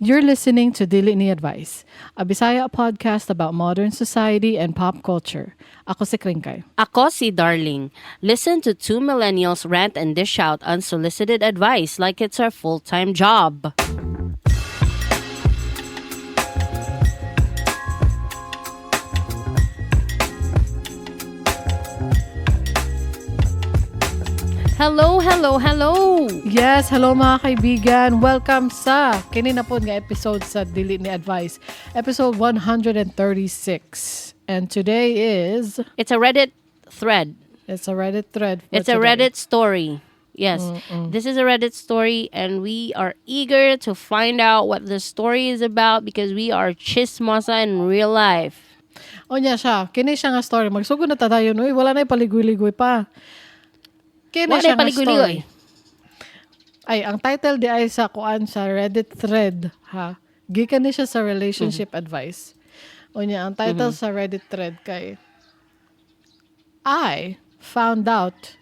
You're listening to Dili Ni Advice, a Bisaya podcast about modern society and pop culture. Ako si Kringkay. Ako si Darling. Listen to two millennials rant and dish out unsolicited advice like it's our full-time job. Hello, hello, hello! Yes, hello mga kaibigan. Welcome sa kini na po nga episode sa Dili Ni Advice, episode 136. And today is It's a Reddit thread. it's a Reddit thread. For It's a today. Reddit story. Yes, this is a Reddit story and we are eager to find out what the story is about because we are chismosa in real life. O niya siya, kini siya nga story. Magsugod na tayo no. Wala na paligoy-ligoy pa. Kini Wala siya nga paligoy-ligoy. story. Ay, ang title di ay sa kuan sa Reddit thread, ha? Gikan ni siya sa relationship advice. O niya, ang title sa Reddit thread kay I found out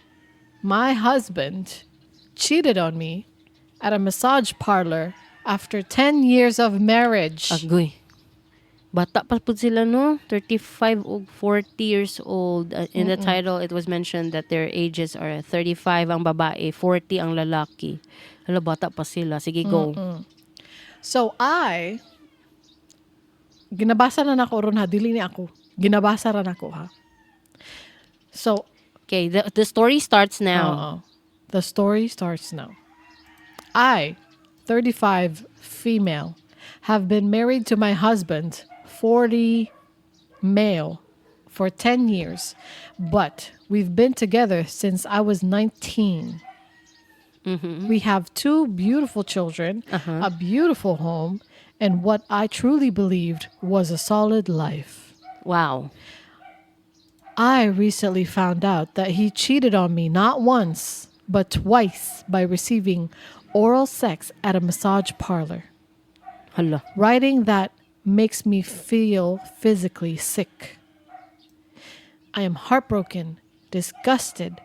my husband cheated on me at a massage parlor after 10 years of marriage. Agoy. Bata pa po sila, no? 35 o 40 years old. In the title, it was mentioned that their ages are 35 ang babae, 40 ang lalaki. Hala, bata pa sila. Sige, go. So ginabasa na nako ron ha, dili ni ako. Ginabasa ra nako ha. So, Okay, the story starts now. the story starts now. I, 35, female, have been married to my husband, 40, male, for 10 years, but we've been together since I was 19. We have two beautiful children, a beautiful home, and what I truly believed was a solid life. Wow. I recently found out that he cheated on me not once, but twice by receiving oral sex at a massage parlor. Hala. Writing that makes me feel physically sick. I am heartbroken, disgusted,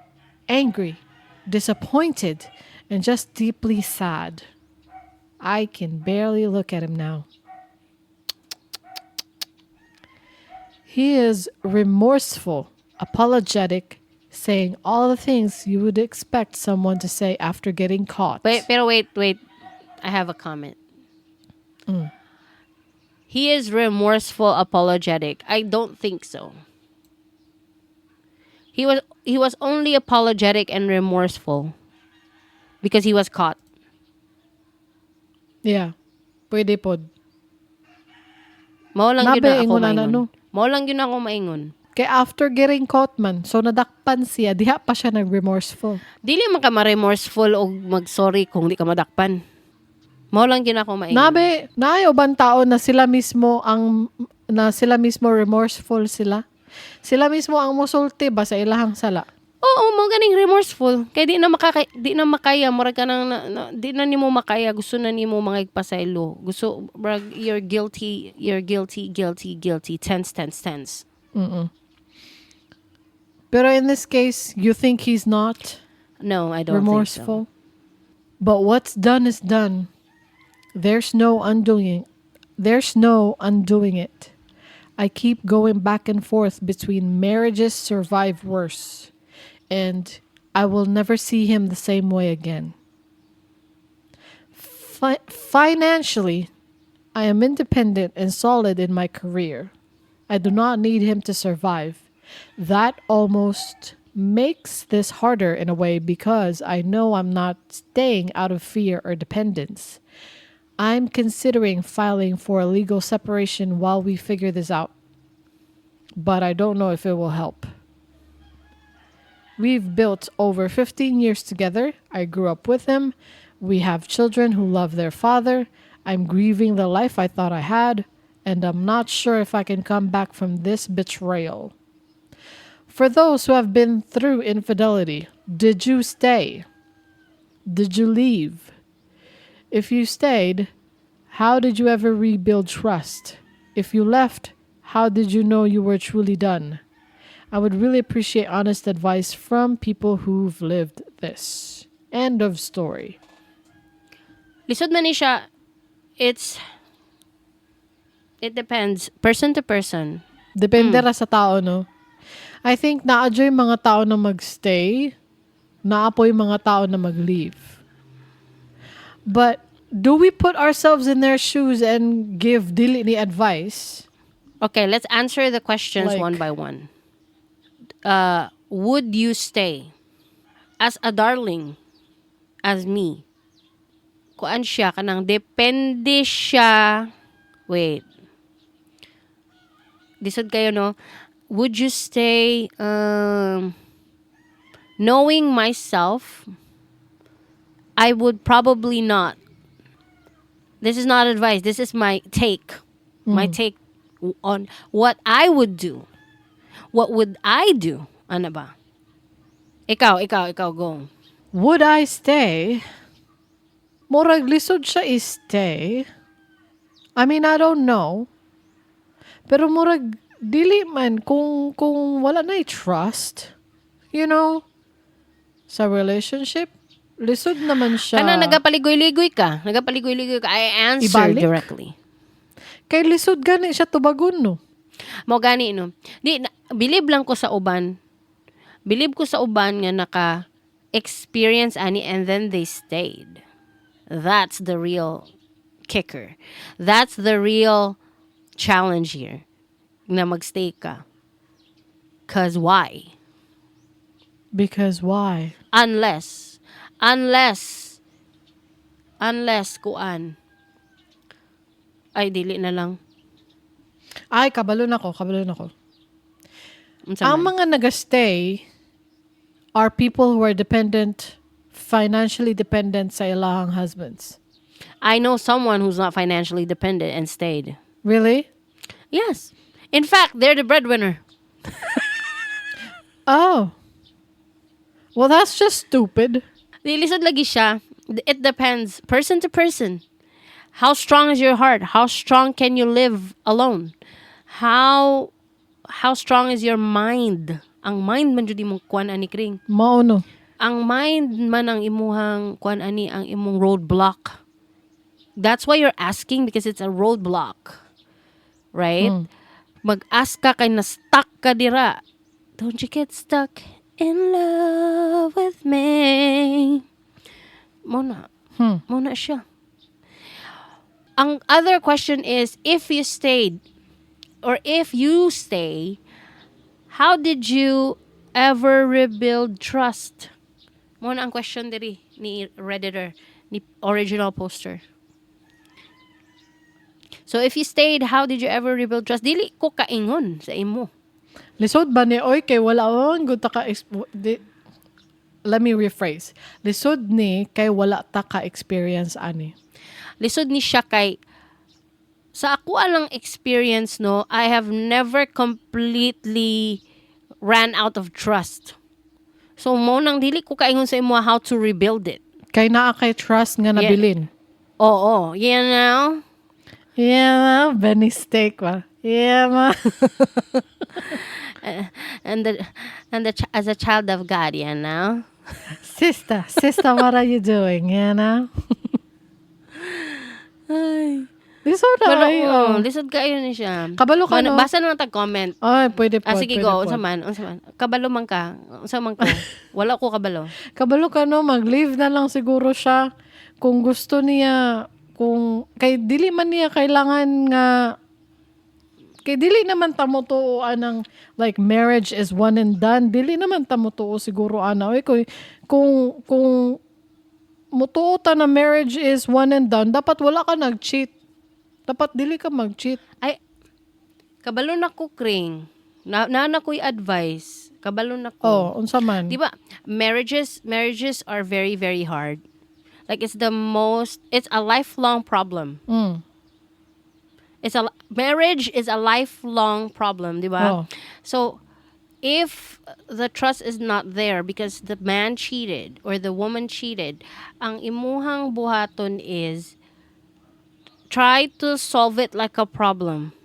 angry, disappointed, and just deeply sad. I can barely look at him now. He is remorseful, apologetic, saying all the things you would expect someone to say after getting caught. Wait. I have a comment. He is remorseful, apologetic. I don't think so. He was only apologetic and remorseful because he was caught. Yeah. Pwede pod. Mao lang yun Nabe, na ako ingon na maingon. no? Mao lang yun ako maingon. Kaya after getting caught man, so nadakpan siya, diha pa siya nag-remorseful. Dili man ka ma-remorseful o mag-sorry kung di ka madakpan. Mao lang yun ako maingon. Nabe, naayo bang tao na sila mismo remorseful sila? Sila mismo ang musulti ba sa ilahang sala? Oo, mo ganing remorseful. Kaya di na makaya murag ka nang di na nimo makaya, gusto na nimo mga igpasaylo. Gusto brag you're guilty, tense. Pero in this case, you think he's not No, I don't remorseful? think But what's done is done. There's no undoing. There's no undoing it. I keep going back and forth between marriages survive worse, and I will never see him the same way again. Financially, I am independent and solid in my career. I do not need him to survive. That almost makes this harder in a way because I know I'm not staying out of fear or dependence. I'm considering filing for a legal separation while we figure this out, but I don't know if it will help. We've built over 15 years together. I grew up with him. We have children who love their father. I'm grieving the life I thought I had, and I'm not sure if I can come back from this betrayal. For those who have been through infidelity, did you stay? Did you leave? If you stayed, how did you ever rebuild trust? If you left, how did you know you were truly done? I would really appreciate honest advice from people who've lived this. End of story. Lisod man ni siya it depends person to person. Depende ra sa tao, no? I think na-adyo yung mga tao na magstay, naapo yung mga tao na mag-leave. But do we put ourselves in their shoes and give dili ni advice? Okay, let's answer the questions Like- one by one. Would you stay? As a darling, as me, kuan siya, kanang depende siya. Wait. Disod kayo, no? Would you stay, knowing myself, I would probably not. This is not advice. This is my take. My take on what I would do. What would I do? Ano ba? Ikaw, go. Would I stay? Murag lisod siya stay. I mean, I don't know. Pero murag dili man kung wala na trust, you know, sa relationship, lisod naman siya. Kana nagapaligoy-ligoy ka. I answer Ibalik? directly. Kay lisod gani siya tubagon, no? Mo gani, no? Believe lang ko sa uban. Believe ko sa uban nga naka-experience ani and then they stayed. That's the real kicker. That's the real challenge here. Na magstay ka. 'Cause why? Because why? Unless kuan. Ay, dili na lang. Ay, kabalo na ko. Unsa Ang man? mga nagastay are people who are dependent, financially dependent sa ilahang husbands. I know someone who's not financially dependent and stayed. Really? Yes. In fact, they're the breadwinner. Oh. Well, that's just stupid. Di lisod lagi siya. It depends person to person. How strong is your heart? How strong can you live alone? How strong is your mind? Ang mind man jud imong kuan ani kring. Mao no. Ang mind man ang imuhang kuan ani ang imong roadblock. That's why you're asking because it's a roadblock. Right? Mag-ask ka kay na-stuck ka dira. Don't you get stuck in love with me. Muna siya. Ang other question is, if you stayed, or if you stay, how did you ever rebuild trust? Muna ang question diri ni Redditor, ni original poster. So if you stayed, how did you ever rebuild trust? Dili ko kaingon sa imo. Lisod ba ni oy kay wala man gud ta ka let me rephrase. Lisod ni kay wala ta ka experience ani. Lisod ni siya kay sa ako alang experience, no, I have never completely ran out of trust. So mo nang dili ko kaingon sa imo how to rebuild it. Kay naa kay trust nga nabilin. Oo, you know. Yeah, Benny steak ba? Yeah, ma. As a child of God, you know. Sister, what are you doing? You know? Ay. Lisod na Pero, ay. lisod kayo ni siya. Kabalo ka, no? Basa na lang tag-comment. Ay, pwede po. Sige, pwede go. po. Unsa man. Kabalo man ka. Unsa man ko. Wala ko kabalo. Kabalo ka, no? Mag-leave na lang siguro siya. Kung gusto niya, kay dili man niya kailangan nga, kay dili naman tamutuoan ng, like, marriage is one and done. Dili naman tamutuo siguro, ana. Oy, kung mutuo ta na marriage is one and done, dapat wala ka nag-cheat. Dapat dili ka mag-cheat. Ay, kabalo na ko, Kring. Na ko'y advice. Kabalo na ko. Oh, unsa man. Di ba, marriages are very, very hard. Like, it's a lifelong problem. Marriage is a lifelong problem, di ba? Oh. So, if the trust is not there because the man cheated or the woman cheated, ang imuhang buhaton is try to solve it like a problem.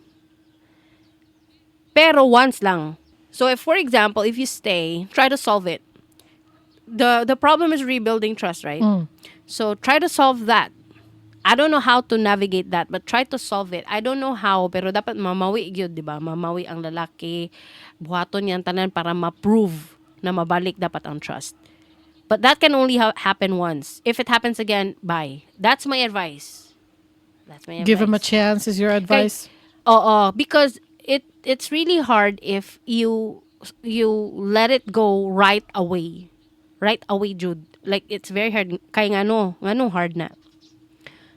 Pero once lang. So if, for example, if you stay, try to solve it. The problem is rebuilding trust, right? So try to solve that I don't know how to navigate that, but try to solve it. I don't know how, pero dapat mamawi yun, di ba? Mamawi ang lalaki, buhaton niyang tanan para ma-prove na mabalik dapat ang trust. But that can only happen once. If it happens again, bye. That's my advice. Give him a chance is your advice. Oo, because it's really hard if you let it go right away. Right away, Jude. Like, it's very hard. Kaya nga hard na.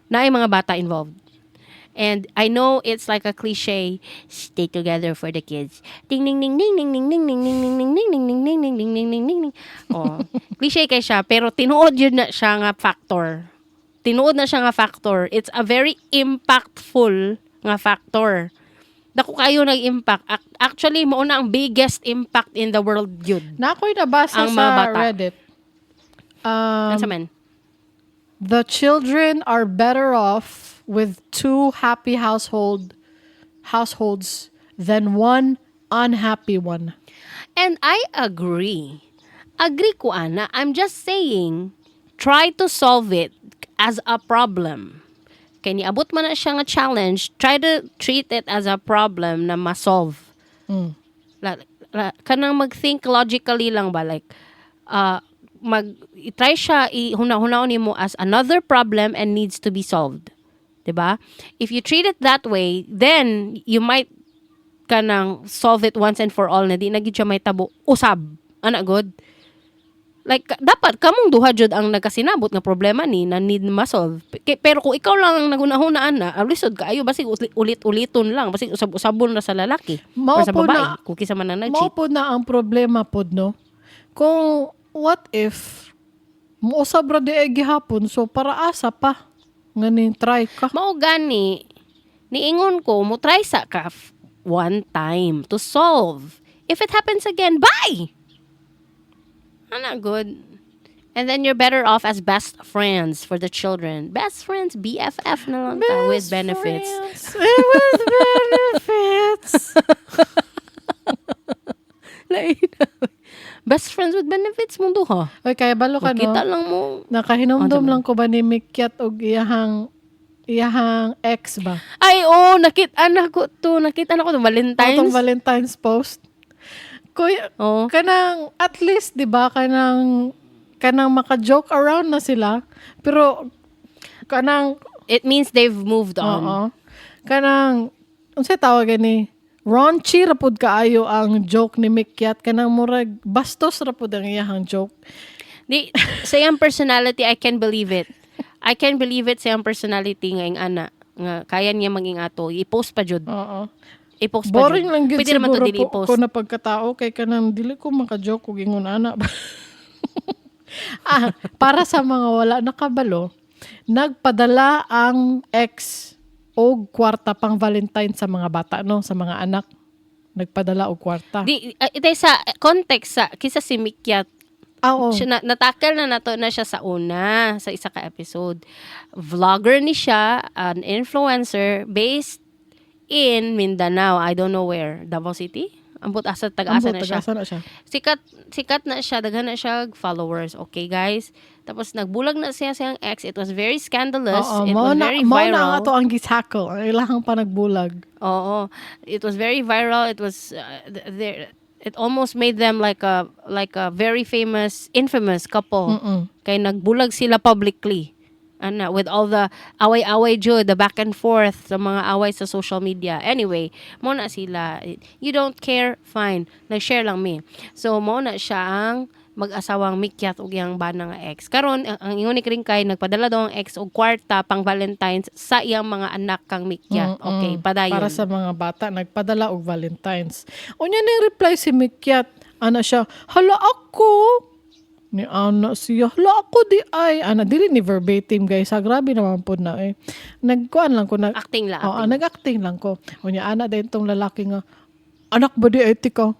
Na ay mga bata involved. And I know it's like a cliche, stay together for the kids. Ding ding ding ding ding ding ding ding ding ding ding ding ding ding ding ding ding ding ding ding. Oh, cliche kay siya, pero tinuod yun na siya nga factor. Tinuod na siya nga factor. It's a very impactful nga factor. Dako kayo nag-impact. Actually, mo na ang biggest impact in the world yun. Na ako'y nabasa Ang mga sa bata. Reddit. Ano man? The children are better off with 2 happy households than one unhappy one. And I agree. Agree ko, Ana. I'm just saying, try to solve it as a problem. Kaya niabot man na siya nga challenge, try to treat it as a problem na ma-solve. Kanang mag-think logically lang ba? Like, try siya, huna-hunaon mo as another problem and needs to be solved. Diba? If you treat it that way, then you might kanang solve it once and for all na di na gid siya may tabo. Usab. Ana good? Like, dapat kamong duha jud ang nagkasinabot nga problema ni na need ma-solve. Pero kung ikaw lang ang nagunahunaan na, lisod ka, ayo basig ulit-uliton lang. Basig usab-usabon na sa lalaki. Or sa babae. Kung kisa man na nag-cheat. Mao po na ang problema po, no? Kung, what if, muusab ra di ay gihapon, so para asa pa. Nganing try ka. Mao gani, niingon ko, mo try sa ka one time to solve. If it happens again, bye! Not good. And then you're better off as best friends for the children. Best friends, BFF na lang ta with benefits. With benefits. Best friends with benefits mo duha. Oy, kaya balo ka, no? Kita lang mo. Nakahinomdom lang ko ba ni Mikyat og iyahang ex ba? Ay, nakita na ko to Valentine's. Itong Valentine's post. Kuya, kanang at least 'di ba kanang maka-joke around na sila, pero kanang it means they've moved on. Oo. Kanang unsa tawag ni raunchy ra pud kaayo ang joke ni Mikyat, kanang murag bastos ra pud ang iyang joke. Sa iyang personality, I can believe it. I can believe it sa iyang personality nga ana nga kaya niya maging ato. I-post pa jud. Oo. I-post pa boring jud. lang gid Pwede naman to siguro i-post. ko na pagkatao kay kanang dili ko maka-joke og ingon ana ba. Para sa mga wala nakabalo, nagpadala ang ex og kwarta pang Valentine sa mga bata, no, sa mga anak. Nagpadala og kwarta. Itay sa context sa kisa si Mikyat. Oo. Natakal na nato na siya sa isa ka episode. Vlogger ni siya, an influencer based in Mindanao. I don't know where. Davao City? Ambot asa tag-asa na siya. Sikat na siya, daghan na siya followers. Okay, guys? Tapos nagbulag na siya siyang ex. It was very scandalous. It was very viral. Mao na ato ang gisako. Ang ilahang pa nagbulag. Oo. It was very viral. It was it almost made them like a very infamous couple. Kay nagbulag sila publicly. With all the away-away jud, the back and forth, the mga away sa social media. Anyway, mo na sila. You don't care? Fine. Nag-share lang me. So, mo na siya ang mag-asawang Mikyat ug iyang bana nga ex. Karon ang ingon ni Kringkay, nagpadala daw ang ex og kwarta pang Valentine's sa iyang mga anak kang Mikyat. Okay, padayon. Para sa mga bata, nagpadala og Valentine's. Unya ning reply si Mikyat, ana siya, hala ako. Ni ana siya, hala ako di ay. Ana, dili ni verbatim guys. Grabe naman po na eh. Nagkuan lang ko. Acting lang. Oo, nag-acting lang ko. Unya, ana din tong lalaki nga, anak ba di etika?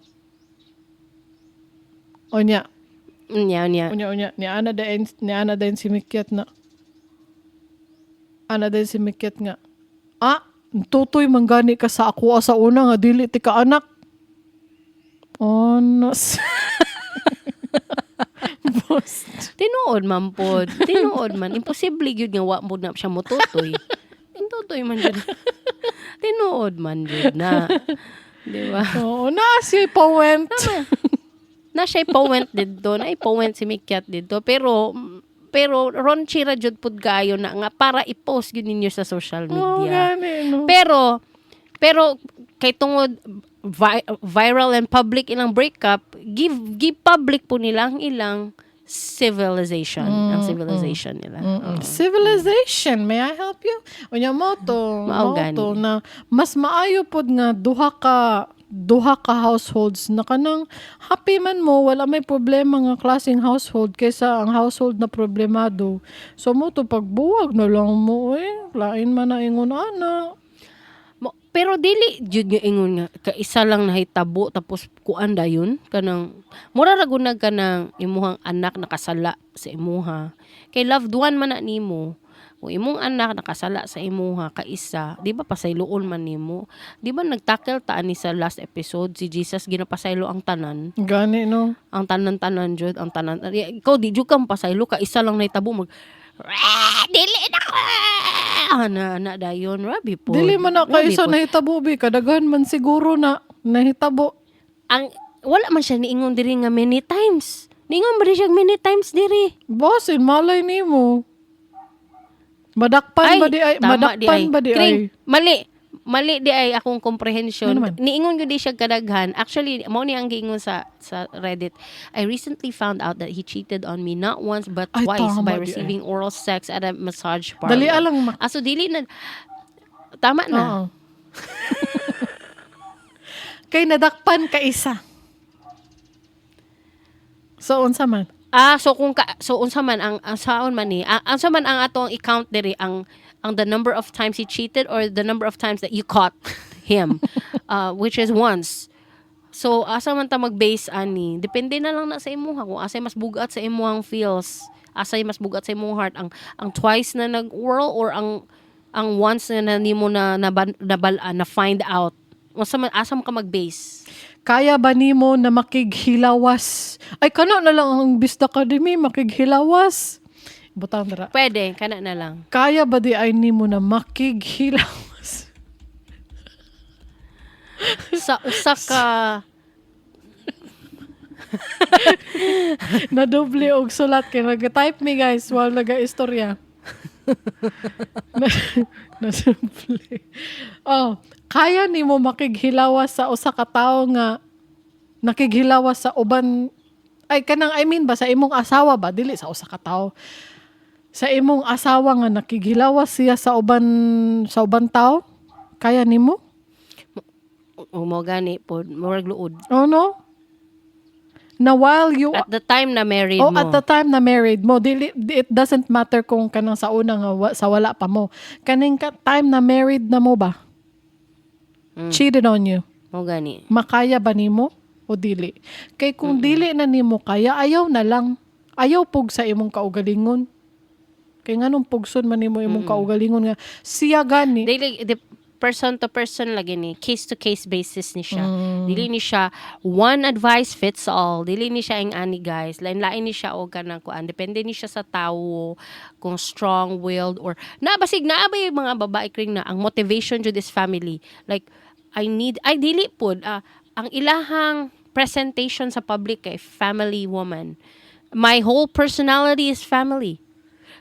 Unya, Unya. Ni ana din si Mikyat na. Ana din si Mikyat nga. Tutoy manggani ka sa ako sa una nga dili ti ka anak. Onos. Tinuod man pod. Tinuod man. Imposible gyud nga wa mo na siya motutoy. Tutoy man jud. Tinuod man jud na. Di ba? Oo, na si Powent. Na siya ipawent dito, na ipawent si Mikyat dito. Pero ronchi ra jud pud kayo na nga para i-post gyud ninyo sa social Oo, media. gani, no? Pero kay tungod viral and public ilang breakup, give public po nila ang ilang civilization. Ang civilization nila. Civilization, may I help you? Unya mo to, Mao gani. na mas maayo pod nga duha ka households na kanang happy man mo, wala may problema nga klaseng household kaysa ang household na problemado. So mo to pagbuwag na lang mo lain man na ingon ana. Pero dili jud nga ingon nga kaisa lang nahitabo tapos kuan dayon kanang mura ra gunag kanang imuhang anak nakasala sa imuha. Kay loved one man na nimo. Kung imong anak nakasala sa imuha kaisa, di ba pasayloon man nimo? Di ba nagtackle ta ani sa last episode si Jesus ginapasaylo ang tanan? Gani no. Ang tanan-tanan jud, ang tanan. Ikaw di jud kang pasaylo kaisa lang nahitabo mag dili na ko. Na dayon rabi po. Dili man na Rabi kaisa po. nahitabo bi kadaghan man siguro na nahitabo. Ang wala man siya niingon diri nga many times. Niingon ba siya many times diri? Bosin malay nimo. Madakpan ba di ay? tama Madakpan ba di ay? Kring, mali di ay akong comprehension. Ano naman? Niingon gyud di siya kadaghan. Actually, mao ni ang giingon sa Reddit. I recently found out that he cheated on me not once but Ay, twice tama by di ay. receiving oral sex at a massage parlor. Dali alang So dili na tama na. Oo. Kay nadakpan ka isa. So unsa man? So unsa man ang saon man ni? Unsa man ang atong i-count diri ang the number of times he cheated or the number of times that you caught him, which is once. So asa man ta mag-base ani? Depende na lang na sa imuha kung asay mas bugat sa imuhang feels, asay mas bugat sa imong heart ang twice na nag-whirl or ang once na nimo na find out. Asa man ka mag-base? Kaya ba nimo na makighilawas? Ay kana na lang ang Bista Academy makighilawas. Butang dara. Pwede, kana na lang. Kaya ba di ay nimo na makighilawas? Sa usa ka Nadoble og sulat kay nag-type me guys while naga-istorya. Nadoble. Oh, kaya nimo makighilawas sa usa ka tawo nga nakighilawas sa uban ay kanang I mean ba sa imong asawa ba dili sa usa ka tawo. Sa imong asawa nga nakighilawas siya sa uban tawo? Kaya nimo? mo gani po murag luod. Oh no? Na while you At the time na married oh, mo. at the time na married mo, it doesn't matter kung kanang sa una nga sa wala pa mo. Kaning time na married na mo ba? Cheated on you. Mo gani. Makaya ba nimo o dili? Kay kung dili na nimo kaya, ayaw na lang. Ayaw pug sa imong kaugalingon. Kay nganong pugson man nimo imong kaugalingon nga siya gani. Daily person to person lagi ni, case to case basis ni siya. Dili ni siya one advice fits all. Dili ni siya ang ani guys. Lain-lain ni siya og kanang kuan. Depende ni siya sa tawo kung strong-willed or basig naa ba yung mga babae kring na ang motivation jud is family. Like I dili pud ang ilahang presentation sa public kay family woman. My whole personality is family.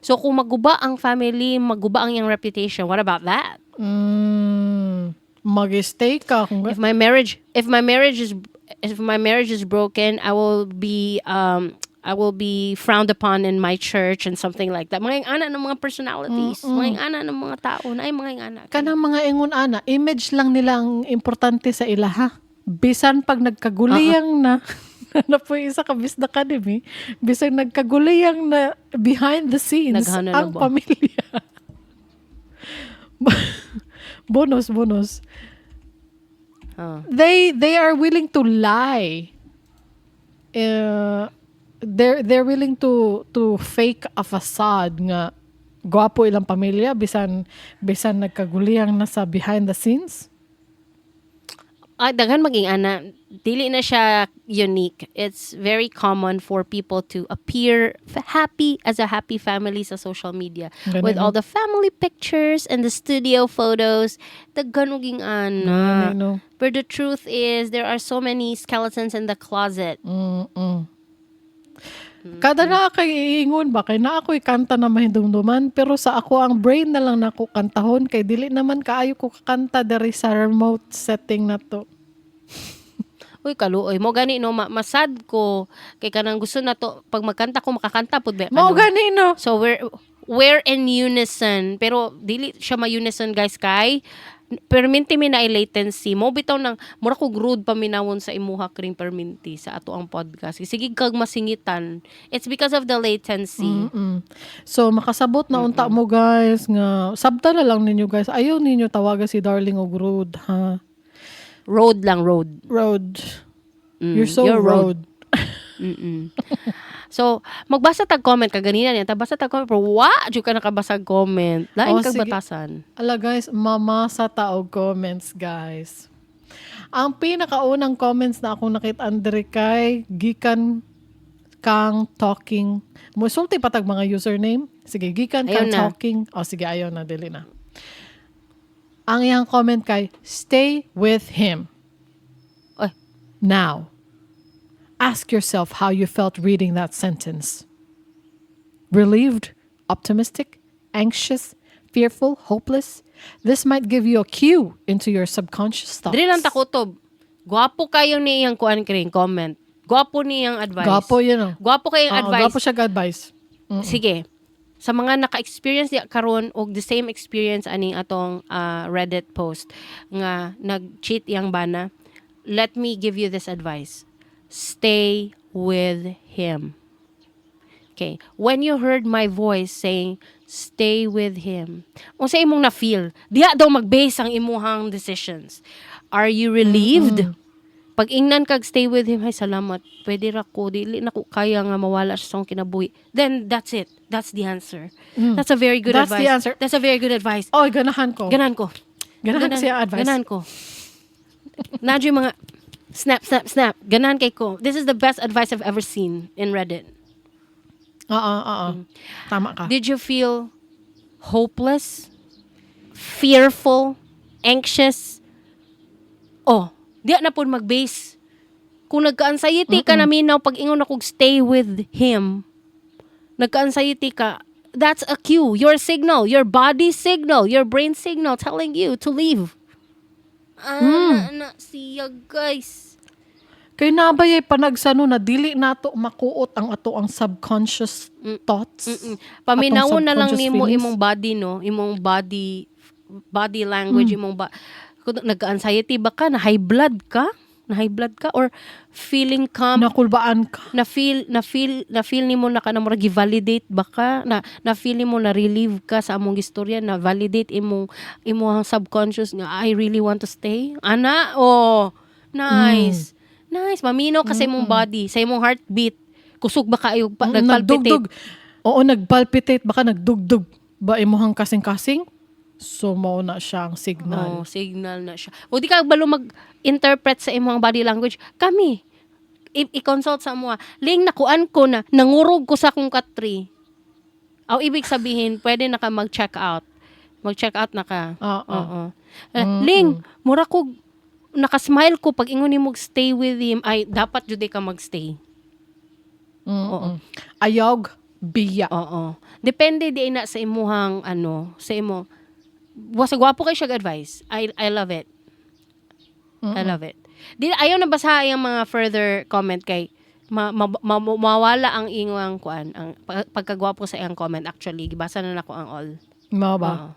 So kung maguba ang family, maguba ang iyang reputation. What about that? Mag-stay ka kung If my marriage is broken, I will be frowned upon in my church and something like that. Mga ana ng mga personalities, mga ana ng mga tao, na ay mga ana. kanang mga ingon ana, image lang nila ang importante sa ila ha. Bisan pag nagkaguliyang na po isa ka Bista Academy, bisan nagkaguliyang na behind the scenes Naghana na ang ba? pamilya. bonus. They are willing to lie. They're willing to fake a facade nga gwapo ilang pamilya bisan nagkaguliyang nasa behind the scenes. Daghan maging ana, dili na siya unique. It's very common for people to appear happy as a happy family sa social media Ganun, with all no? the family pictures and the studio photos. Daghan maging ana. No. But the truth is, there are so many skeletons in the closet. Kada na kay iingon ba, kay na ako kanta na mahindumduman, pero sa ako ang brain na lang nako kantahon, kay dili naman kaayo ko kakanta diri sa remote setting na to. Uy, kaluoy. Mo gani, no, masad ko. Kay kanang gusto na to, pag magkanta ko, makakanta po. Mao gani no. So, we're in unison. Pero, dili siya ma-unison, guys, kay perminti mi na latency mo bitaw nang mura ko rude paminawon sa imuha kring perminti sa ato ang podcast. Sige kag masingitan. It's because of the latency. So makasabot na unta mo guys nga sabta na lang ninyo guys. Ayaw ninyo tawagan si Darling og rude ha. Road lang, road. Road. You're so road. So, magbasa tag comment ka ganina niya. Basa tag comment pero jud ka nakabasag comment. Lain kag sige. batasan. Ala guys, mamasa taog comments guys. Ang pinakaunang comments na akong nakita andre kay gikan kang talking. Musulti patag mga username. Sige, gikan kang Ayun na. talking. Sige, ayaw na, dili na. Ang iyang comment kay, stay with him. Oy. Now, ask yourself how you felt reading that sentence. Relieved, optimistic, anxious, fearful, hopeless. This might give you a cue into your subconscious thoughts. Dili lang takutob. Gwapo kayo ni iyang kuan kring comment. Gwapo ni iyang advice. Gapo yun. Gwapo kayong advice. Gapo siya advice. Sige. Sa mga naka-experience di karon og the same experience aning atong Reddit post nga nag-cheat yang bana, let me give you this advice. Stay with him. Okay. When you heard my voice saying, stay with him, unsa imong na-feel? Diha daw mag-base ang imuhang decisions. Are you relieved? Pag ingnan kag stay with him, ay salamat, pwede ra ko, dili na ko kaya nga mawala sa akong kinabuhi. Then, that's it. That's the answer. That's a very good That's advice. the answer. That's a very good advice. Oy, ganahan ko. Ganan ko. Ganahan ko siya advice. Ganan ko. Nadyo yung mga snap, snap, snap. Ganan kay ko. This is the best advice I've ever seen in Reddit. Tama ka. Did you feel hopeless, fearful, anxious? Di na po mag-base. Kung nagka-anxiety ka na minaw, pag ingon akong stay with him, nagka-anxiety ka, that's a cue. Your signal, your body signal, your brain signal telling you to leave. Siya guys. Kay nabayay panagsano na dili nato makuot ang ato ang subconscious thoughts. Paminawon na lang subconscious nimo feelings. imong body no, imong body language, imong kung nagka-anxiety ba ka, na high blood ka or feeling calm, Nakulbaan ka. na feel nimo na kanang murag gi-validate ba ka, na feel nimo na relieve ka sa among istorya, na validate imong subconscious nga I really want to stay. Nice. Nice, maminaw ka sa imong body, sa imong heartbeat. Kusog ba kayo nagpalpitate? Nagdugdug. Oo, nagpalpitate. Baka nagdugdug ba imuhang kasing-kasing? So, mao na siya ang signal. Signal na siya. O di ka balo mag-interpret sa imong body language. Kami, i-consult sa mo. Ling nakuan ko na, nangurog ko sa akong katri. Ibig sabihin, pwede na ka mag-check out. Mag-check out na ka. Oo. Ling, mura ko, nakasmile ko pag ingon ni mo stay with him, ay dapat jud ka magstay. Oo. Ayog, biya. Oo. Depende di na sa imuhang sa imo. Wasa gwapo kay siya advice. I love it. I love it. Di ayaw na basa yung mga further comment kay mawala ang ingang kuan, ang pagkagwapo sa iyang comment. Actually, gibasa na nako ang all. Mao ba?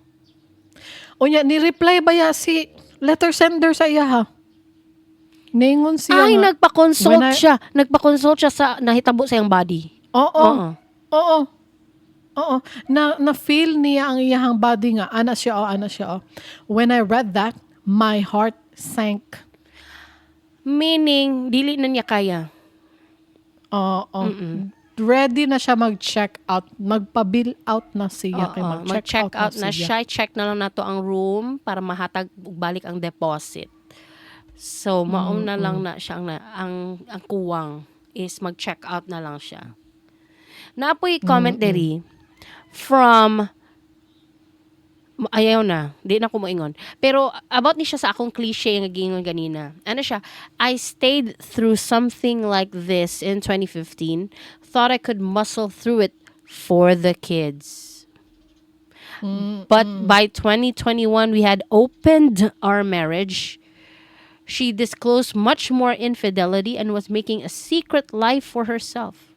Unya, ni-reply ba ya si letter sender sa iya ha? Ningon siya Ay, nga. nagpa-consult siya. Nagpa-consult siya sa nahitabo sa iyang body. Oo. Na-feel niya ang iyahang body nga. Ana siya. When I read that, my heart sank. Meaning, dili na niya kaya. Ready na siya mag-check out. Magpa-bill out na siya. Mag-check out na siya. Check na lang nato ang room para mahatag balik ang deposit. So mauna lang na siya ang kuwang is mag-check out na lang siya. Napoy comment diri from ayaw na, di na ko moingon. Pero about ni siya sa akong cliche nga giingon ganina. Ano siya? I stayed through something like this in 2015. Thought I could muscle through it for the kids. But by 2021, we had opened our marriage. She disclosed much more infidelity and was making a secret life for herself.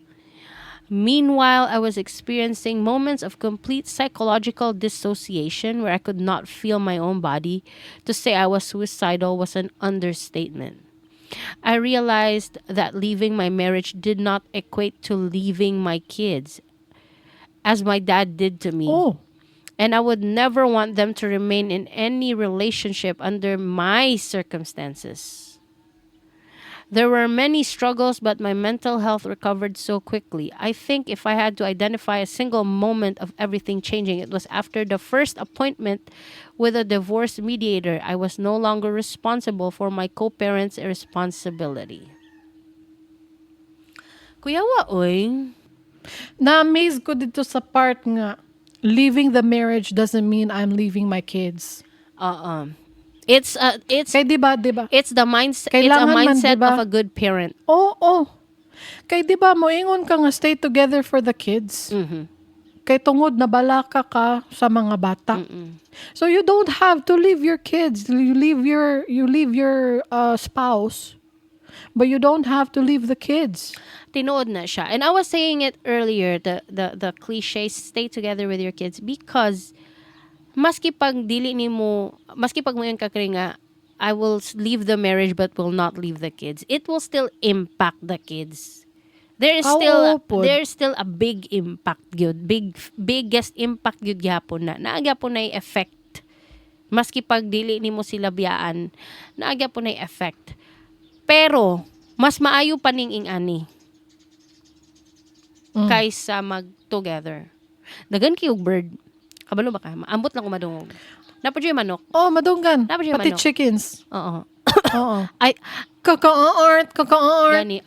Meanwhile, I was experiencing moments of complete psychological dissociation where I could not feel my own body. To say I was suicidal was an understatement. I realized that leaving my marriage did not equate to leaving my kids, as my dad did to me. Oh. And I would never want them to remain in any relationship under my circumstances. There were many struggles, but my mental health recovered so quickly. I think if I had to identify a single moment of everything changing, it was after the first appointment with a divorce mediator. I was no longer responsible for my co-parents' irresponsibility. Kuya wa, oy. Na-amaze ko dito sa part nga, leaving the marriage doesn't mean I'm leaving my kids. It's Kay di ba? it's the mindset. Kailangan It's a man, mindset diba? of a good parent. Oo. Kay di ba moingon ka nga stay together for the kids. Kay tungod na balaka ka sa mga bata. So you don't have to leave your kids. You leave your spouse. But you don't have to leave the kids. Tinood na siya. And I was saying it earlier, the cliche, stay together with your kids, because maski pag mo yun kakri nga, I will leave the marriage but will not leave the kids. It will still impact the kids. There's still a big impact gyud. Biggest impact gyud gyapon na. Naagyapon na effect. Maski pag dili nimo sila biyaan, naagyapon na effect. Pero mas maayo pa ning ani. Kaysa mag-together. Dagan kayong bird. Kabalo ba ka? Ambot lang ko madungog. Napadyo yung manok. Oh, madunggan. Dapat yung Pati manok. chickens. Oo. Oo. I Kaka-art. gani.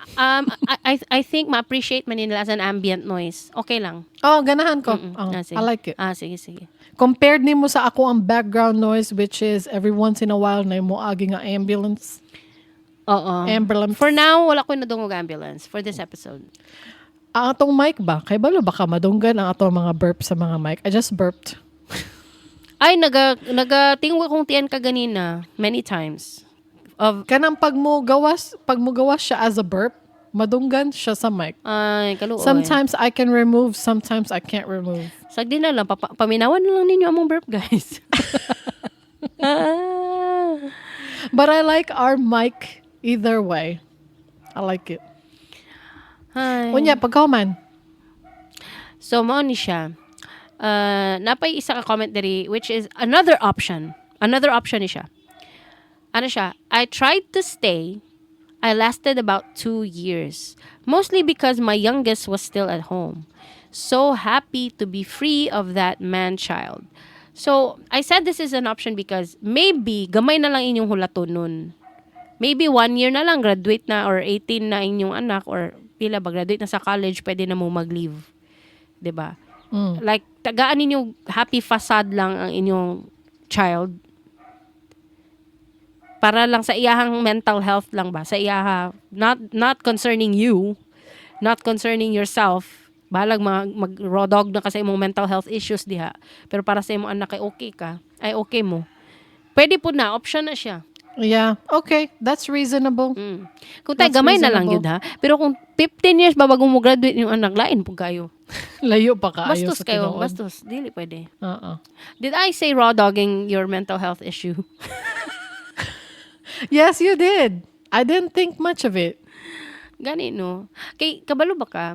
I think ma-appreciate man nila as an ambient noise. Okay lang. Oh, ganahan ko. Oh, Sige. I like it. Sige. Compared nimo sa ako ang background noise, which is every once in a while na mo agi nga ambulance. Oo. Ambulance. For now, wala ko nadungog ambulance for this episode. Ang atong mic ba? Kay balo baka madunggan ang atong mga burp sa mga mic. I just burped. Ay, nagatingwa kong tiyan ka ganina many times. Kanang pag mo gawas siya as a burp, madunggan siya sa mic. Ay, kaluoy. Sometimes I can remove, sometimes I can't remove. Sagdi na lang, paminawan na lang ninyo among burp, guys. But I like our mic either way. I like it. Hi. Unya, pagkauman. So, mao ni siya. Napay isa ka comment diri, which is another option. Another option ni siya. Ano siya? I tried to stay. I lasted about 2 years. Mostly because my youngest was still at home. So happy to be free of that man-child. So, I said this is an option because maybe gamay na lang inyong hulaton nun. Maybe 1 year na lang, graduate na, or 18 na inyong anak, or pila ba, graduate na sa college, pwede na mo mag-leave. 'Di ba? Like, tagaan ninyo happy facade lang ang inyong child. Para lang sa iyahang mental health lang ba? Sa iyaha, not concerning you, not concerning yourself. Balag mag-raw dog na kasi imong mental health issues diha. Pero para sa imong anak ay okay ka, ay okay mo. Pwede po na, option na siya. Yeah, okay. That's reasonable. Kung tayo gamay na lang yun ha. Pero kung 15 years ba bago mo graduate yung anak, lain po kayo. Layo pa kaayo Bastos sa kayo, tinuod. bastos. Dili pwede. Uh-uh. Did I say raw dogging your mental health issue? Yes, you did. I didn't think much of it. Gani, no? Kay, kabalo ba ka?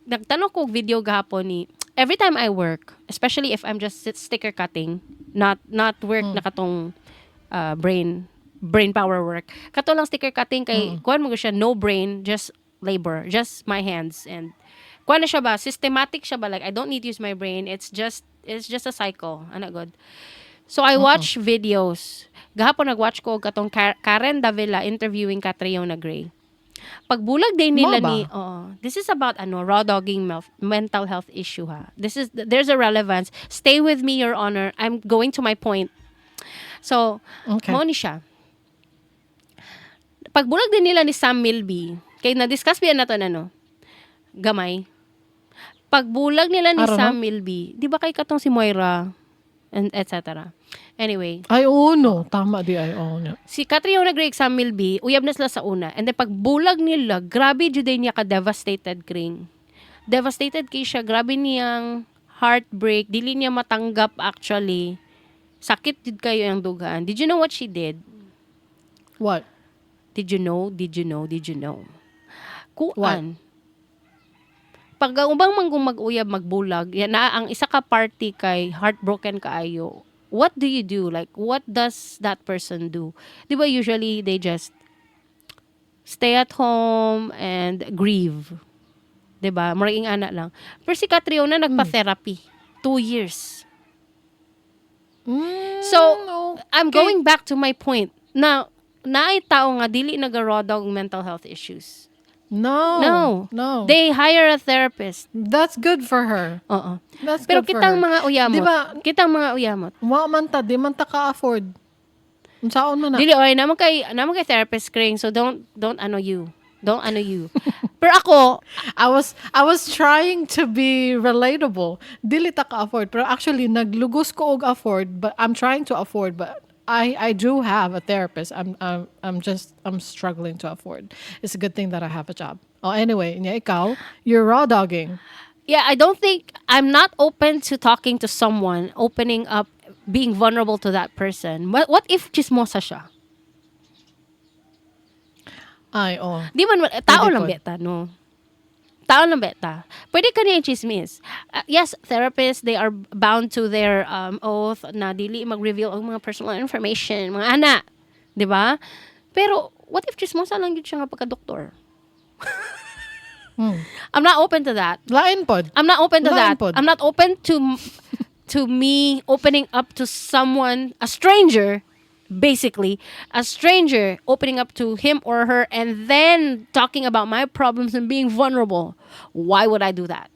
Nagtanong ko video gahapon ni, every time I work, especially if I'm just sticker cutting, not work na katong brain power work. Kato lang sticker cutting kay, kuhan mo ko siya, no brain, just labor, just my hands. And kuhan na siya ba, systematic siya ba? Like, I don't need to use my brain. It's just a cycle. Ana god. So I watch videos. Gahapon nag-watch ko katong Karen Davila interviewing Catriona Gray. Pagbulag din nila Mo ba? ni this is about raw dogging mental health issue ha. There's a relevance. Stay with me, Your Honor. I'm going to my point. So, Okay. mo ni siya. Pagbulag din nila ni Sam Milby, kay na-discuss biyan na to gamay. Pagbulag nila ni I don't Sam know. Milby, di ba kay katong si Moira, and etc. Anyway, Ay, oo, no. Tama di ay, oo. No. si Catriona Gray, Sam Milby, uyab na sila sa una. And then pagbulag nila, grabe jud niya ka-devastated kring. Devastated kay siya, grabe niyang heartbreak, dili niya matanggap actually. Sakit jud kayo yung dugaan. Did you know what she did? What? Did you know? Did you know? Did you know? What? Kuan. Pag ang ubang manggong mag-uyab, magbulag, yan na ang isa ka party kay heartbroken kaayo. What do you do? Like, what does that person do? Di ba usually they just stay at home and grieve. Di ba? Maraming anak lang. Pero si Catriona nagpa-therapy. 2 years. So, I'm going back to my point. Na naay tao nga dili nag-raw dog mental health issues. No. They hire a therapist. That's good for her. Oo. That's Pero good for kitang her. mga uyamot. Di ba, Kitang mga uyamot. wa man ta, di man ta ka-afford. Unsaon man na. Dili oy naman kay therapist kring, so don't ano you. Don't ano you. Pero ako, I was trying to be relatable. Dili ta ka-afford, pero actually naglugos ko og afford, but I'm trying to afford, but I do have a therapist. I'm struggling to afford. It's a good thing that I have a job. Oh, anyway, nya ikaw, you're raw dogging. yeah, I'm not open to talking to someone, opening up, being vulnerable to that person. What if chismosa siya? Ay, oh. Di man, tao Pwede lang pod. beta, no? Tao lang beta. Pwede ka niya chismis. Yes, therapists, they are bound to their oath na dili mag-reveal ang mga personal information, mga ana. Di ba? Pero, what if chismosa lang yun siya nga pagka-doktor? I'm not open to that. Lain pod. I'm not open to Lain that. pod. I'm not open to me opening up to someone, a stranger, basically, a stranger opening up to him or her and then talking about my problems and being vulnerable. Why would I do that?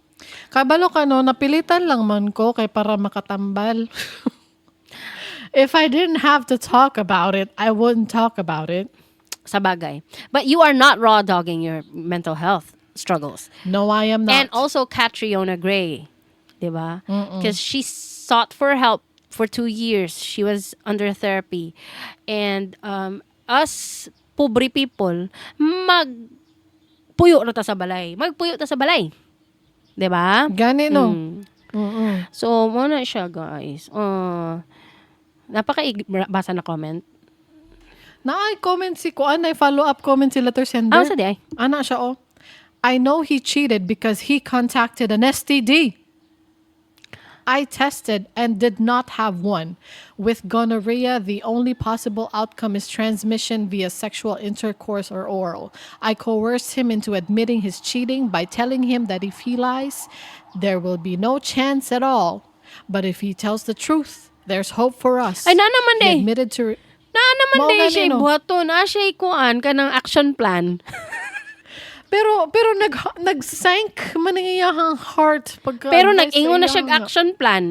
Kabalo ka no, napilitan lang man ko kay para makatambal. If I didn't have to talk about it, I wouldn't talk about it. Sa bagay. But you are not raw dogging your mental health struggles. No, I am not. And also Catriona Gray, diba? Because she sought for help for 2 years. She was under therapy. And us pobre people, magpuyo na ta sa balay. Magpuyo ta sa balay. Diba? Gani no. So, muna siya, guys. Napaka-basa na comment. Naay comment si Kuan, ay follow-up comment si letter sender. Sa di ay? Ana siya, oh. I know he cheated because he contacted an STD. I tested and did not have one. With gonorrhea, the only possible outcome is transmission via sexual intercourse or oral. I coerced him into admitting his cheating by telling him that if he lies, there will be no chance at all. But if he tells the truth, there's hope for us. Ay, na naman He eh. admitted to... Na naman Mao din gani, siya no? buhato. Na siya ikuan ka ng action plan. Pero nag-sank man ang iyahang heart pagka Pero advice sa nag-ingon na siya iyahang- action plan.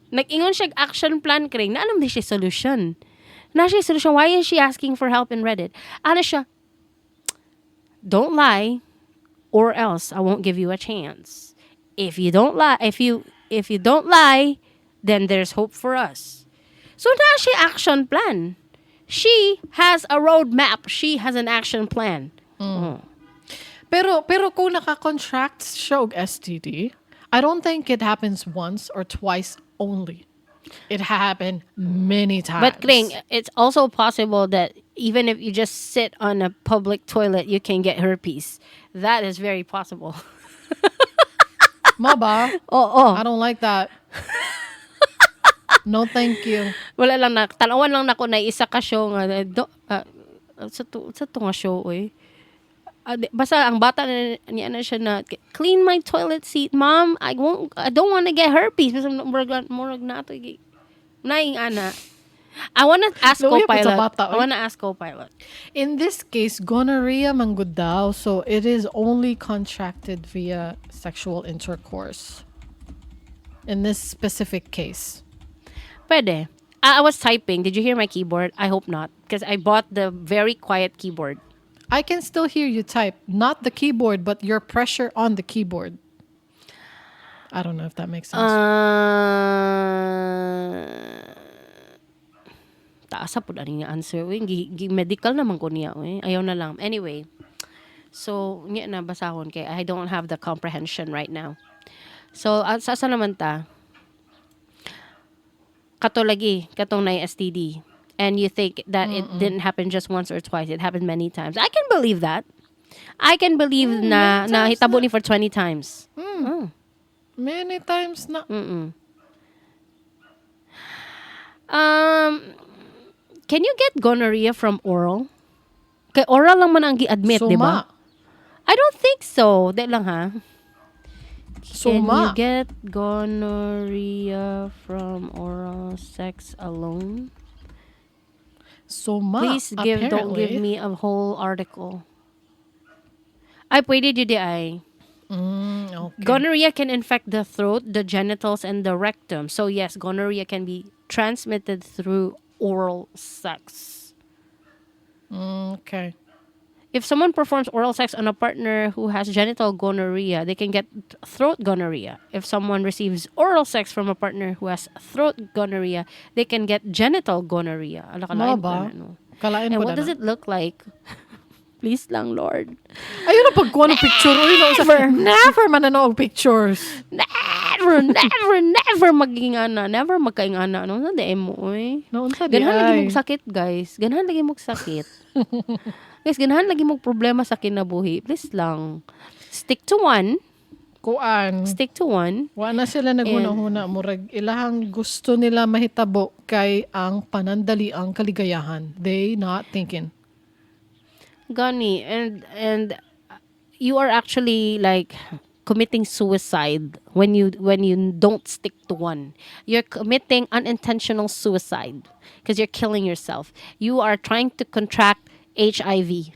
Nag-ingon siya action plan kring. Na alam di siya solution. Na siya solution. Why is she asking for help in Reddit? Ano siya? Don't lie or else I won't give you a chance. If you don't lie, if you don't lie, then there's hope for us. So na siya action plan. She has a roadmap. She has an action plan. Pero kung naka-contract siya og STD, I don't think it happens once or twice only. It happened many times. But Kring, it's also possible that even if you just sit on a public toilet, you can get herpes. That is very possible. Mo ba? Oo. I don't like that. No, thank you. Wala lang na, tanawan lang na ko na isa ka show nga. Sa to nga show, eh. Basta ang bata niya na siya na, clean my toilet seat, mom. I don't want to get herpes. Basta murag na ito. Naing ana. I wanna ask Luya pa sa co-pilot. bata, I wanna ask co-pilot. In this case, gonorrhea manggod daw, so it is only contracted via sexual intercourse. In this specific case. Pwede. I was typing. Did you hear my keyboard? I hope not. Because I bought the very quiet keyboard. I can still hear you type, not the keyboard, but your pressure on the keyboard. I don't know if that makes sense. Taasa po na rin yung answer. Medical naman ko niya. Ayaw na lang. Anyway. So, nga na basahon kay I don't have the comprehension right now. So, sa naman ta? Katong na STD. And you think that it didn't happen just once or twice. It happened many times. I can believe that. I can believe na hitabo ni for 20 times. Many times na. Can you get gonorrhea from oral? Kay oral lang man ang gi-admit, di ba? I don't think so. Di lang ha. Can you get gonorrhea from oral sex alone? Please don't give me a whole article. Ay, pwede di ay. Okay. Gonorrhea can infect the throat, the genitals, and the rectum. So yes, gonorrhea can be transmitted through oral sex. Okay. If someone performs oral sex on a partner who has genital gonorrhea, they can get throat gonorrhea. If someone receives oral sex from a partner who has throat gonorrhea, they can get genital gonorrhea. Mga ba? Kalain And po what does it look like? Please lang, Lord. Ayun na pagkuha ng picture. Never man na pictures. Never maging ana. Never magkaing ana. Ano na de mo, oy. Ganahan lagi mong sakit, guys. Ganahan lagi mong sakit. Guys, ganahan lagi mong problema sa kinabuhi. Please lang. Stick to one. Stick to one. Wala na sila naghuna-huna. Murag ilahang gusto nila mahitabo kay ang panandali ang kaligayahan. They not thinking. Gani. And you are actually like committing suicide when you don't stick to one. You're committing unintentional suicide because you're killing yourself. You are trying to contract HIV.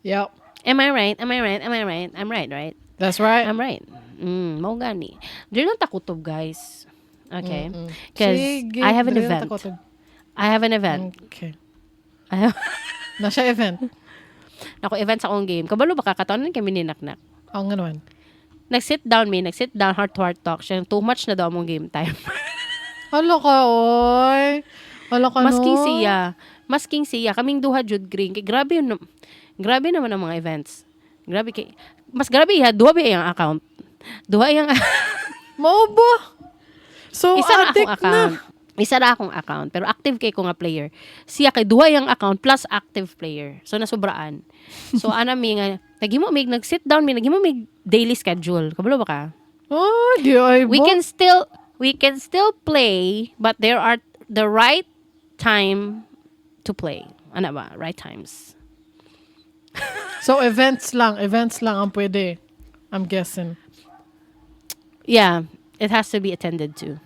Yep. Am I right? I'm right, right? That's right. I'm right. Mao gani. Dili lang takutob, guys. Okay? Because I have an event. Okay. I have Nasa event. Ako event sa akong game. Kabalo ba kakataon kami ni Naknak? Ang ganoon. Nag-sit down, heart to heart talk. Siya, too much na daw mong game time. Hala ka, oy. Hala ka, Masking siya. Kaming duha jud green. Grabe naman ang mga events. Mas grabe duha ba yung account? Mao ba? So, isa na akong addict account. na. Isa na akong account. Pero active kay ko nga player. Siya kay duha yung account plus active player. So, nasubraan. So, naghimo nag-sit down naghimo daily schedule. Kabalo ba ka? Oh, di ay We can still play, but there are the right time to play. Ano ba? Right times. So, events lang ang pwede. I'm guessing. Yeah, it has to be attended to.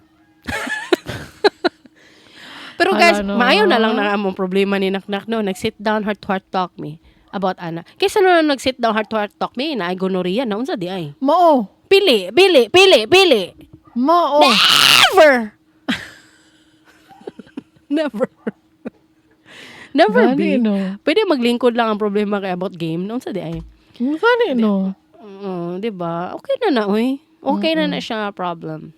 Pero guys, maayaw na lang na among problema ni Naknak no. Nag-sit down heart to heart talk me about ana. Kaysa na nag-sit down heart to heart talk me na ay gonorrhea na unsa di ay. Mao. Pili. Mao. Never Gani, be. no. Pwede maglingkod lang ang problema kay about game. Naunsa di ay. Gani, no. Di ba? Okay na oy. Okay na siya problem.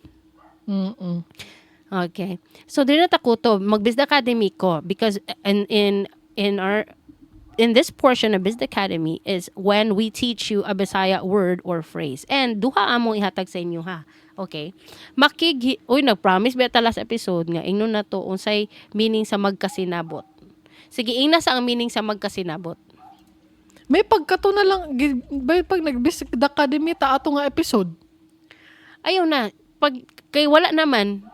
Okay. So dili na takuto mag-Bizda Academy ko because in this portion of Bizda Academy is when we teach you a Bisaya word or phrase. And duha among ihatag sa inyo ha. Okay. Nag-promise ba ta last episode nga ingnon na to unsay meaning sa magkasinabot. Sige, ingna sa ang meaning sa magkasinabot. May pagkato na lang pag nag-Bizda Academy ta ato nga episode. Ayaw na. Pag kay wala naman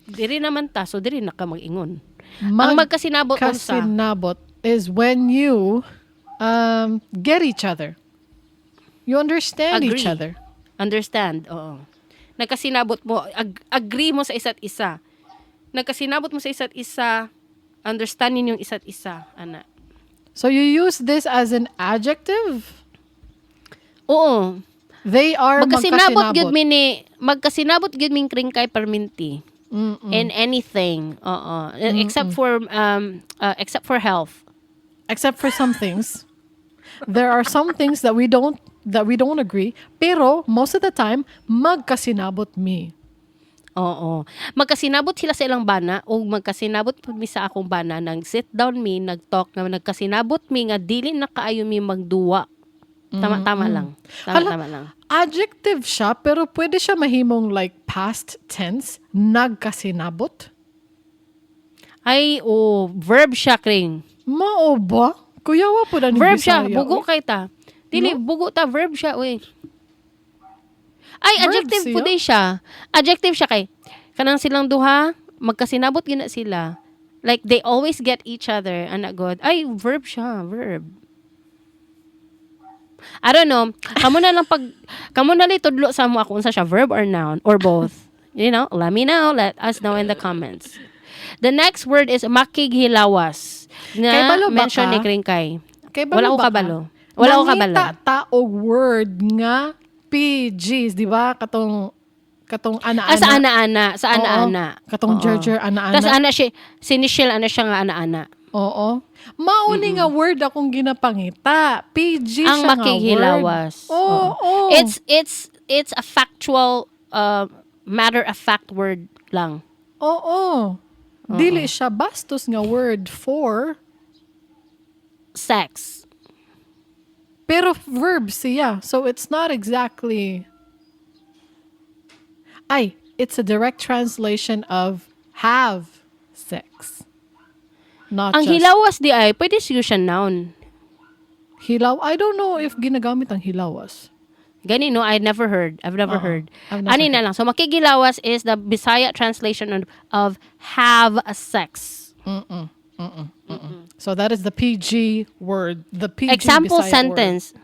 diri naman ta, so diri na ka mag-ingon. Ang magkasinabot Magkasinabot is when you get each other. You understand each other. Understand, oo. Nagkasinabot mo, agree mo sa isa't isa. nagkasinabot mo sa isa't isa, understanding yung isa't isa, ana. So you use this as an adjective? Oo. They are Magkasinabot gyud magkasinabot. mi ni magkasinabot gyud ming kringkay perminti Mm-mm. in anything. Oo. Except for health. Except for some things. There are some things that we don't agree, pero most of the time magkasinabot mi. Oo. Magkasinabot sila sa ilang bana o magkasinabot pud mi sa akong bana nang sit down mi nagtalk nga nagkasinabot mi nga dili na kaayo mi magduwa. Tama lang. Tama lang. Adjective siya, pero pwede siya mahimong like past tense, nagkasinabot. Ay, verb siya, Kring. Mao ba? Kuyawa po na ni Verb siya, Bisaya, bugo uy. kay ta. Dili, bugo ta, verb siya, uy. Ay, Verb adjective siya? po din siya. Adjective siya kay. Kanang silang duha, magkasinabot yun na sila. Like, they always get each other. Anak God. Ay, verb siya, verb. I don't know. Kamu na lang tudlo sa mo ako unsa siya, verb or noun or both. You know, let me know. Let us know in the comments. The next word is makighilawas. Kay Na balo ba mention ka? ni Kringkay. Kay Wala ko ba ka? kabalo. Wala ko kabalo. Nangita ta og word nga PGs, di ba? Katong ana-ana. Sa ana-ana. Sa Oo. ana-ana. Katong Oo. Gerger ana-ana. Tapos ana siya, sinishil ana siya nga ana-ana. Oo. Mauni nga word akong ginapangita. PG Ang siya makighilawas. nga word. Oo. It's a factual matter of fact word lang. Oo. Dili siya bastos nga word for, Sex. pero verb siya. So it's not exactly, it's a direct translation of have sex. Not Ang just hilawas di ay, pwede siguro siya noun. hilaw. I don't know if ginagamit ang hilawas. Gani, no? I've never heard. I've never Ani na lang. So, makigilawas is the Bisaya translation of have a sex. So that is the PG word. The PG Example Bisaya sentence.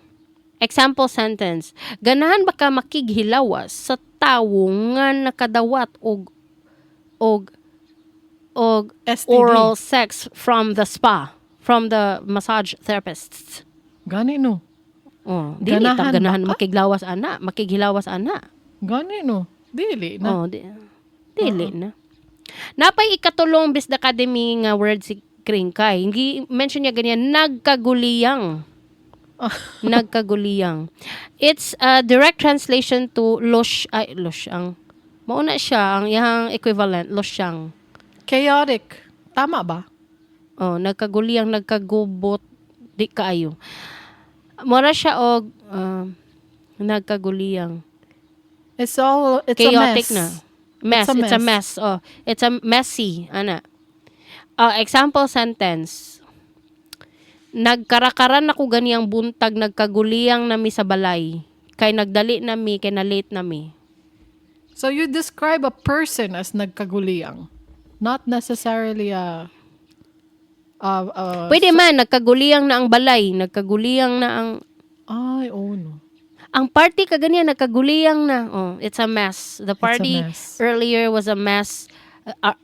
Example sentence. Ganahan ba ka makighilawas sa tawo nga nakadawat og STD. oral sex from the spa, from the massage therapists. Gani no. Oh, dili ta Ganahan ganahan ba ka? makighilawas ana. Gani no. Dili na. Oh, dili na. Napay ikatulong Bisda Academy nga word si Kringkay. Hindi mention niya ganyan nagkaguliyang. Nagkaguliyang. It's a direct translation to losyang. Mauna siya ang iyang equivalent losyang. Chaotic. Tama ba? Oh, nagkaguliyang, nagkagubot di kaayo. Mora siya og nagkaguliyang. It's Chaotic a mess. na. Mess. It's a mess. Oh, it's a messy. Ana. Example sentence. Nagkarakaran ako ganiyang buntag, nagkaguliyang nami sa balay. Kay nagdali nami, kay na-late nami. So you describe a person as nagkaguliyang. Not necessarily Pwede man, nagkaguliyang na ang balay, nagkaguliyang na ang no. ang party kaganyan nagkaguliyang na. Oh, it's a mess. The party mess. earlier was a mess.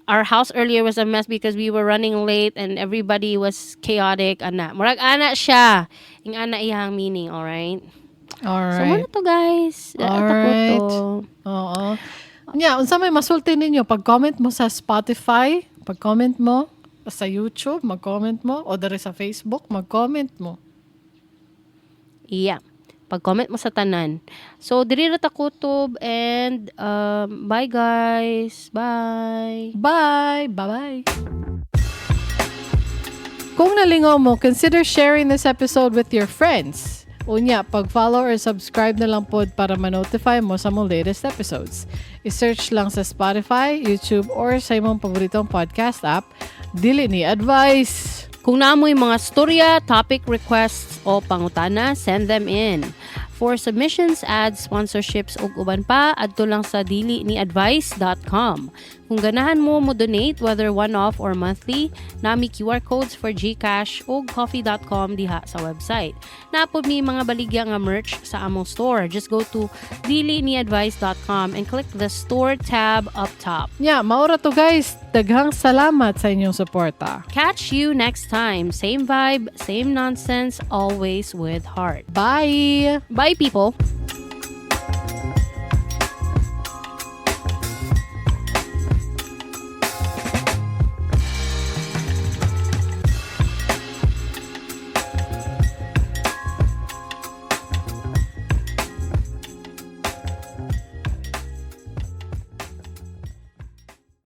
Our house earlier was a mess because we were running late and everybody was chaotic. Ana, murag ana siya. Yung ana iyang meaning, all right? All So, right. muna to, guys. Alright. To. Oo. Yeah, unsa may masulti ninyo pag-comment mo sa Spotify, pag-comment mo sa YouTube, mag-comment mo o dere sa Facebook, mag-comment mo. Yeah. Pag-comment mo sa tanan. So, diri ra ta kutob and bye, guys. Bye. Bye! Bye-bye! Kung nalingaw mo, consider sharing this episode with your friends. Unya, pag-follow or subscribe na lang pod para ma-notify mo sa mong latest episodes. I-search lang sa Spotify, YouTube, or sa imong paboritong podcast app. Dili ni advice. Kung naamoy mga storya, topic requests o pangutana, send them in. For submissions, ads, sponsorships ug uban pa, adto lang sa diliniadvice.com. Kung ganahan mo donate, whether one-off or monthly, nami QR codes for GCash o coffee.com diha sa website. Napod mi mga baligya nga merch sa among store. Just go to diliniadvice.com and click the store tab up top. Yeah, maura to guys. Daghang salamat sa inyong suporta. Catch you next time. Same vibe, same nonsense, always with heart. Bye! Bye, people!